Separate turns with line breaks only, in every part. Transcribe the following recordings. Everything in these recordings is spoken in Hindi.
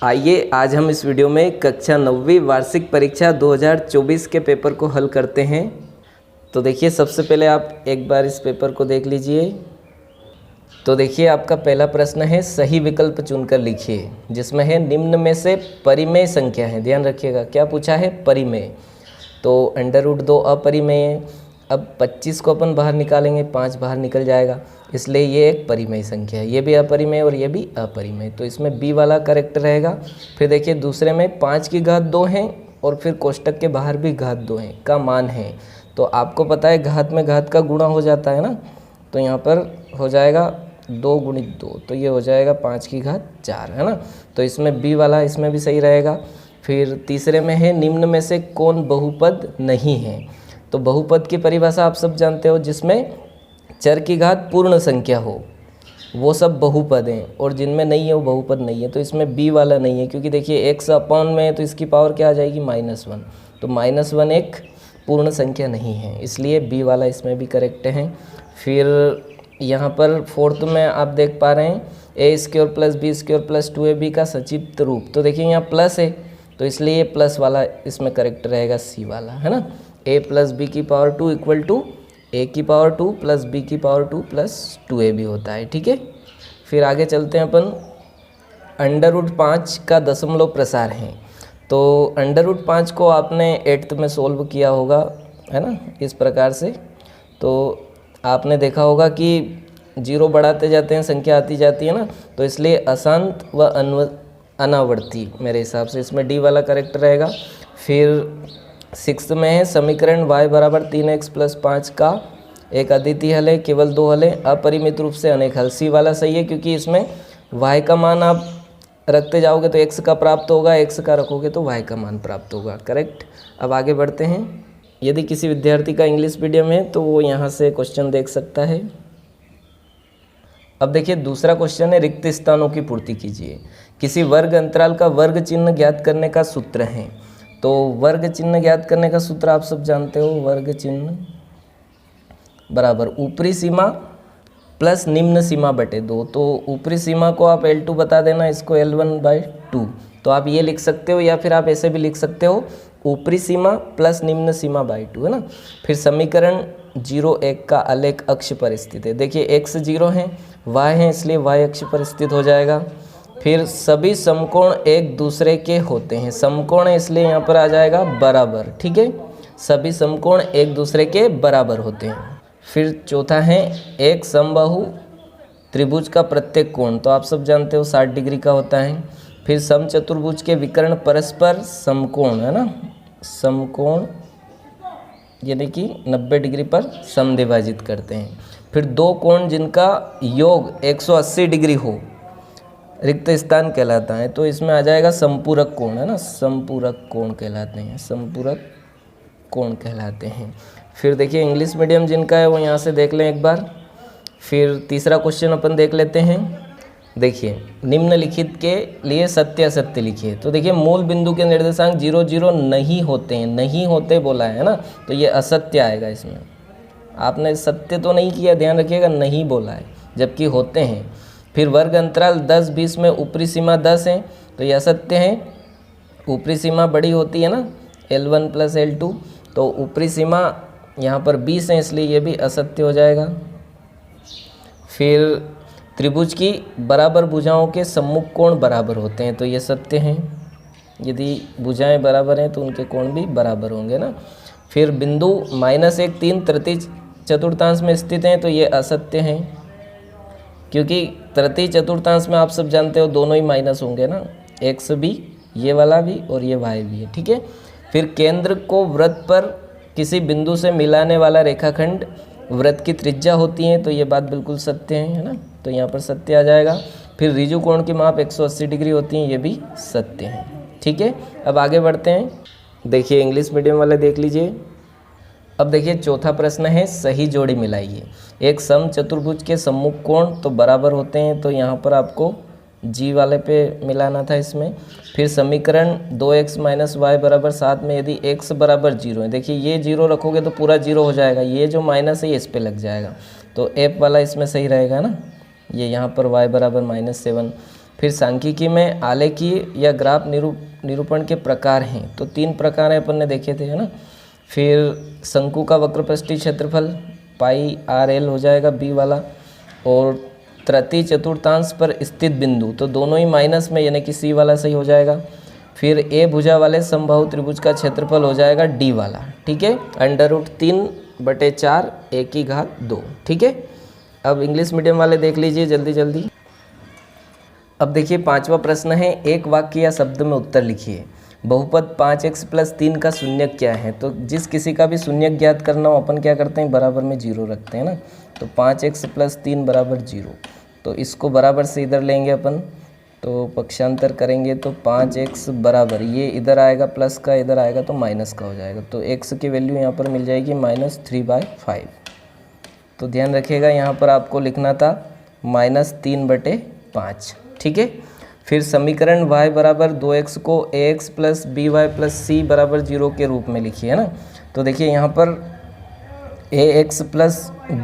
आइए आज हम इस वीडियो में कक्षा 9वीं वार्षिक परीक्षा 2024 के पेपर को हल करते हैं। तो देखिए सबसे पहले आप एक बार इस पेपर को देख लीजिए। तो देखिए आपका पहला प्रश्न है सही विकल्प चुनकर लिखिए, जिसमें है निम्न में से परिमेय संख्या है। ध्यान रखिएगा क्या पूछा है, परिमेय। तो √2 अपरिमेय है। अब 25 को अपन बाहर निकालेंगे, 5 बाहर निकल जाएगा, इसलिए ये एक परिमेय संख्या है। ये भी अपरिमेय और ये भी अपरिमेय, तो इसमें बी वाला करेक्ट रहेगा। फिर देखिए दूसरे में 5 की घात 2 है और फिर कोष्टक के बाहर भी घात 2 है का मान है। तो आपको पता है घात में घात का गुणा हो जाता है ना, तो यहाँ पर हो जाएगा 2 × 2, तो ये हो जाएगा 5 की घात 4 है ना। तो इसमें बी वाला इसमें भी सही रहेगा। फिर तीसरे में है निम्न में से कौन बहुपद नहीं है। तो बहुपद की परिभाषा आप सब जानते हो, जिसमें चर की घात पूर्ण संख्या हो वो सब बहुपद हैं, और जिनमें नहीं है वो बहुपद नहीं है। तो इसमें बी वाला नहीं है, क्योंकि देखिए x अपॉन में है तो इसकी पावर क्या आ जाएगी, -1। तो -1 एक पूर्ण संख्या नहीं है, इसलिए बी वाला इसमें भी करेक्ट है। फिर यहाँ पर फोर्थ में आप देख पा रहे हैं a² + b² + 2ab का संक्षिप्त रूप। तो देखिए यहाँ प्लस है, तो इसलिए ये प्लस वाला इसमें करेक्ट रहेगा, सी वाला है ना। a + b की पावर 2 = a की पावर 2 + b की पावर 2 + 2ab होता है, ठीक है। फिर आगे चलते हैं अपन, √5 का दशमलव प्रसार है। तो √5 को आपने 8th में सोल्व किया होगा, है ना, इस प्रकार से। तो आपने देखा होगा कि 0 बढ़ाते जाते हैं, संख्या आती जाती है ना, तो इसलिए अशांत व अनावर्ती मेरे हिसाब से इसमें डी वाला करेक्ट रहेगा। फिर 6th में है समीकरण y = 3x + 5 का एक अद्वितीय हल है, केवल 2 हल है, अपरिमित रूप से अनेक हल। सी वाला सही है, क्योंकि इसमें y का मान आप रखते जाओगे तो x का प्राप्त होगा, x का रखोगे तो y का मान प्राप्त होगा, करेक्ट। अब आगे बढ़ते हैं। यदि किसी विद्यार्थी का इंग्लिश मीडियम है तो वो यहाँ से क्वेश्चन देख सकता है। अब देखिए दूसरा क्वेश्चन है रिक्त स्थानों की पूर्ति कीजिए। किसी वर्ग अंतराल का वर्ग चिन्ह ज्ञात करने का सूत्र है। तो वर्ग चिन्ह ज्ञात करने का सूत्र आप सब जानते हो, वर्ग चिन्ह बराबर ऊपरी सीमा प्लस निम्न सीमा बटे 2। तो ऊपरी सीमा को आप L2 बता देना, इसको L1/2। तो आप ये लिख सकते हो, या फिर आप ऐसे भी लिख सकते हो ऊपरी सीमा प्लस निम्न सीमा बाई 2, है ना। फिर समीकरण 0, 1 का आलेख अक्ष पर स्थित है। देखिए x 0 है, y है, इसलिए y अक्ष पर स्थित हो जाएगा। फिर सभी समकोण एक दूसरे के होते हैं, समकोण है इसलिए यहाँ पर आ जाएगा बराबर, ठीक है। सभी समकोण एक दूसरे के बराबर होते हैं। फिर चौथा है एक समबाहु त्रिभुज का प्रत्येक कोण, तो आप सब जानते हो 60 डिग्री का होता है। फिर समचतुर्भुज के विकर्ण परस्पर समकोण, है ना, समकोण यानी कि 90 डिग्री पर समद्विभाजित करते हैं। फिर 2 कोण जिनका योग 180 डिग्री हो रिक्त स्थान कहलाता है। तो इसमें आ जाएगा संपूरक कोण, है ना, संपूरक कोण कहलाते हैं, संपूरक कोण कहलाते हैं। फिर देखिए इंग्लिश मीडियम जिनका है वो यहाँ से देख लें एक बार। फिर तीसरा क्वेश्चन अपन देख लेते हैं। देखिए निम्नलिखित के लिए सत्य असत्य लिखिए। तो देखिए मूल बिंदु के निर्देशांक 0, 0 नहीं होते हैं, नहीं होते बोला है ना, तो ये असत्य आएगा इसमें। आपने सत्य तो नहीं किया, ध्यान रखिएगा, नहीं बोला है, जबकि होते हैं। फिर वर्ग अंतराल 10, 20 में ऊपरी सीमा 10 है, तो यह असत्य है। ऊपरी सीमा बड़ी होती है ना, L1 + L2, तो ऊपरी सीमा यहाँ पर 20 है, इसलिए ये भी असत्य हो जाएगा। फिर त्रिभुज की बराबर भुजाओं के सम्मुख कोण बराबर होते हैं, तो ये सत्य हैं। यदि भुजाएं बराबर हैं तो उनके कोण भी बराबर होंगे ना। फिर बिंदु -1, 3 तृतीय चतुर्थांश में स्थित हैं, तो ये असत्य हैं, क्योंकि तृतीय चतुर्थांश में आप सब जानते हो दोनों ही माइनस होंगे ना, x भी, ये वाला भी और ये y भी है, ठीक है। फिर केंद्र को वृत्त पर किसी बिंदु से मिलाने वाला रेखाखंड वृत्त की त्रिज्या होती है, तो ये बात बिल्कुल सत्य है ना, तो यहाँ पर सत्य आ जाएगा। फिर ऋजु कोण की माप 180 डिग्री होती है, ये भी सत्य है, ठीक है। अब आगे बढ़ते हैं। देखिए इंग्लिश मीडियम वाले देख लीजिए। अब देखिए चौथा प्रश्न है सही जोड़ी मिलाइए। एक समचतुर्भुज के सम्मुख कोण तो बराबर होते हैं, तो यहाँ पर आपको जी वाले पे मिलाना था इसमें। फिर समीकरण 2x - y = 7 में यदि x = 0 है, देखिए ये 0 रखोगे तो पूरा 0 हो जाएगा, ये जो माइनस है ये इस पे लग जाएगा, तो f वाला इसमें सही रहेगा ना। ये यहाँ पर y = -7। फिर सांख्यिकी में आलेखीय या ग्राफ निरूपण के प्रकार हैं, तो 3 प्रकार हैं अपन ने देखे थे, है ना। फिर शंकु का वक्रपृष्ठीय क्षेत्रफल पाई आर एल हो जाएगा बी वाला, और तृतीय चतुर्थांश पर स्थित बिंदु, तो दोनों ही माइनस में यानी कि सी वाला सही हो जाएगा। फिर ए भुजा वाले समबाहु त्रिभुज का क्षेत्रफल हो जाएगा डी वाला, ठीक है, √3/4 1/2, ठीक है। अब इंग्लिश मीडियम वाले देख लीजिए जल्दी जल्दी। अब देखिए 5वां प्रश्न है, एक वाक्य या शब्द में उत्तर लिखिए। बहुपद 5x + 3 का शून्यक क्या है। तो जिस किसी का भी शून्यक ज्ञात करना हो अपन क्या करते हैं, बराबर में 0 रखते हैं ना। तो 5x + 3 = 0, तो इसको बराबर से इधर लेंगे अपन, तो पक्षांतर करेंगे तो 5x बराबर, ये इधर आएगा प्लस का, इधर आएगा तो माइनस का हो जाएगा। तो x की वैल्यू यहाँ पर मिल जाएगी -3/5। तो ध्यान रखिएगा यहाँ पर आपको लिखना था -3/5, ठीक है। फिर समीकरण y = 2x को ax + by + c = 0 के रूप में लिखिए, है ना। तो देखिए यहाँ पर ax +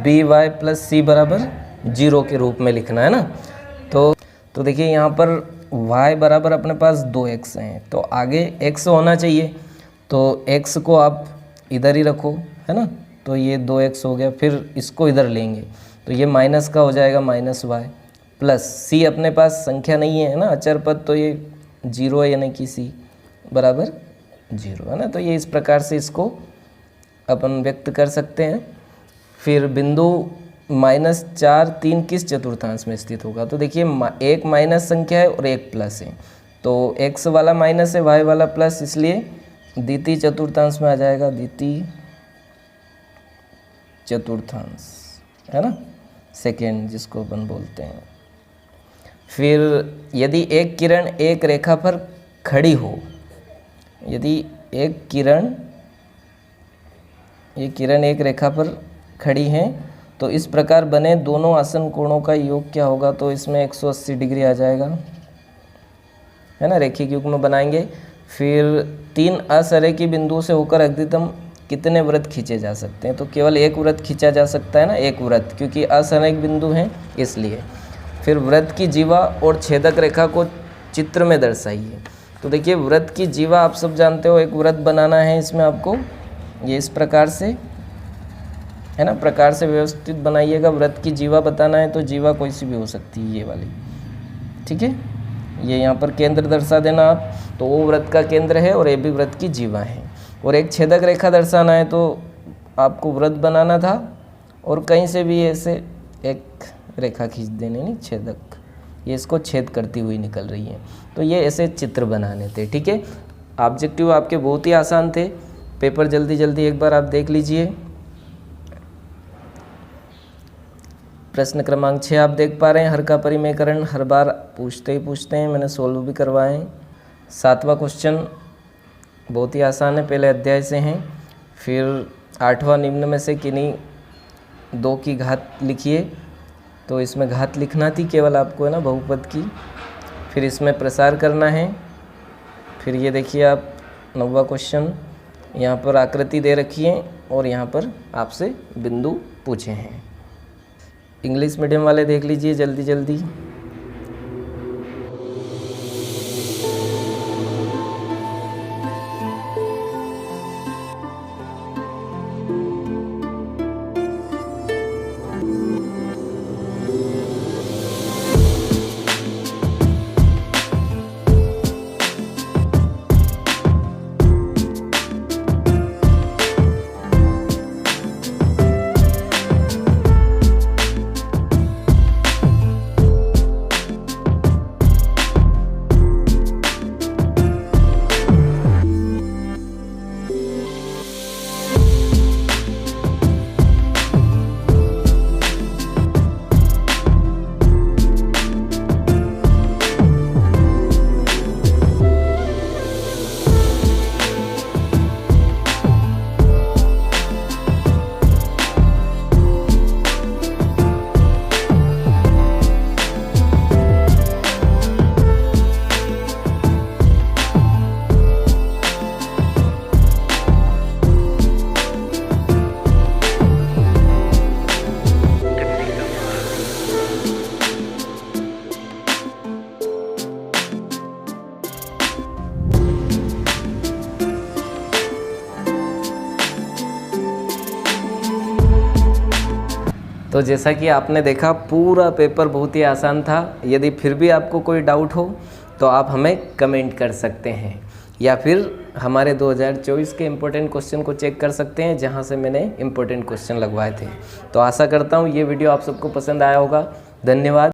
by + c = 0 के रूप में लिखना है ना। तो देखिए यहाँ पर y बराबर अपने पास 2x हैं, तो आगे x होना चाहिए, तो x को आप इधर ही रखो, है ना। तो ये 2x हो गया, फिर इसको इधर लेंगे तो ये माइनस का हो जाएगा -y प्लस c अपने पास संख्या नहीं है ना, अचर पद, तो ये 0 है यानी कि c बराबर 0, है ना। तो ये इस प्रकार से इसको अपन व्यक्त कर सकते हैं। फिर बिंदु -4 3 किस चतुर्थांश में स्थित होगा। तो देखिए एक माइनस संख्या है और एक प्लस है, तो x वाला माइनस है, y वाला प्लस, इसलिए द्वितीय चतुर्थांश में आ जाएगा, द्वितीय चतुर्थांश, है ना, सेकेंड जिसको अपन बोलते हैं। फिर यदि एक किरण एक रेखा पर खड़ी हो, यदि ये किरण एक रेखा पर खड़ी हैं, तो इस प्रकार बने दोनों आसन कोणों का योग क्या होगा। तो इसमें 180 डिग्री आ जाएगा, है ना, रेखिक युग्म बनाएंगे। फिर 3 असरेखी बिंदुओं से होकर अधिकतम कितने वृत्त खींचे जा सकते हैं। तो केवल एक वृत्त खींचा जा सकता है ना, एक वृत्त, क्योंकि असरेख बिंदु हैं इसलिए। फिर वृत्त की जीवा और छेदक रेखा को चित्र में दर्शाइए। तो देखिए वृत्त की जीवा आप सब जानते हो, एक वृत्त बनाना है, इसमें आपको ये इस प्रकार से, है ना, प्रकार से व्यवस्थित बनाइएगा। वृत्त की जीवा बताना है तो जीवा कोई सी भी हो सकती है, ये वाली, ठीक है। ये यहाँ पर केंद्र दर्शा देना आप, तो वो वृत्त का केंद्र है और ये भी वृत्त की जीवा है। और एक छेदक रेखा दर्शाना है, तो आपको वृत्त बनाना था और कहीं से भी ऐसे एक रेखा खींच देनी, नहीं छेदक, ये इसको छेद करती हुई निकल रही है। तो ये ऐसे चित्र बनाने थे, ठीक है। ऑब्जेक्टिव आपके बहुत ही आसान थे, पेपर जल्दी जल्दी एक बार आप देख लीजिए। प्रश्न क्रमांक 6 आप देख पा रहे हैं, हर का परिमेयकरण हर बार पूछते हैं, मैंने सोल्व भी करवाए हैं। 7वां क्वेश्चन बहुत ही आसान है, पहले अध्याय से हैं। फिर 8वां निम्न में से किन्हीं 2 की घात लिखिए। तो इसमें घात लिखना थी केवल आपको, है ना, बहुपद की। फिर इसमें प्रसार करना है। फिर ये देखिए आप 9वां क्वेश्चन, यहाँ पर आकृति दे रखी है और यहाँ पर आपसे बिंदु पूछे हैं। इंग्लिश मीडियम वाले देख लीजिए जल्दी जल्दी। तो जैसा कि आपने देखा पूरा पेपर बहुत ही आसान था। यदि फिर भी आपको कोई डाउट हो तो आप हमें कमेंट कर सकते हैं या फिर हमारे 2024 के इम्पोर्टेंट क्वेश्चन को चेक कर सकते हैं जहां से मैंने इम्पोर्टेंट क्वेश्चन लगवाए थे। तो आशा करता हूं ये वीडियो आप सबको पसंद आया होगा। धन्यवाद।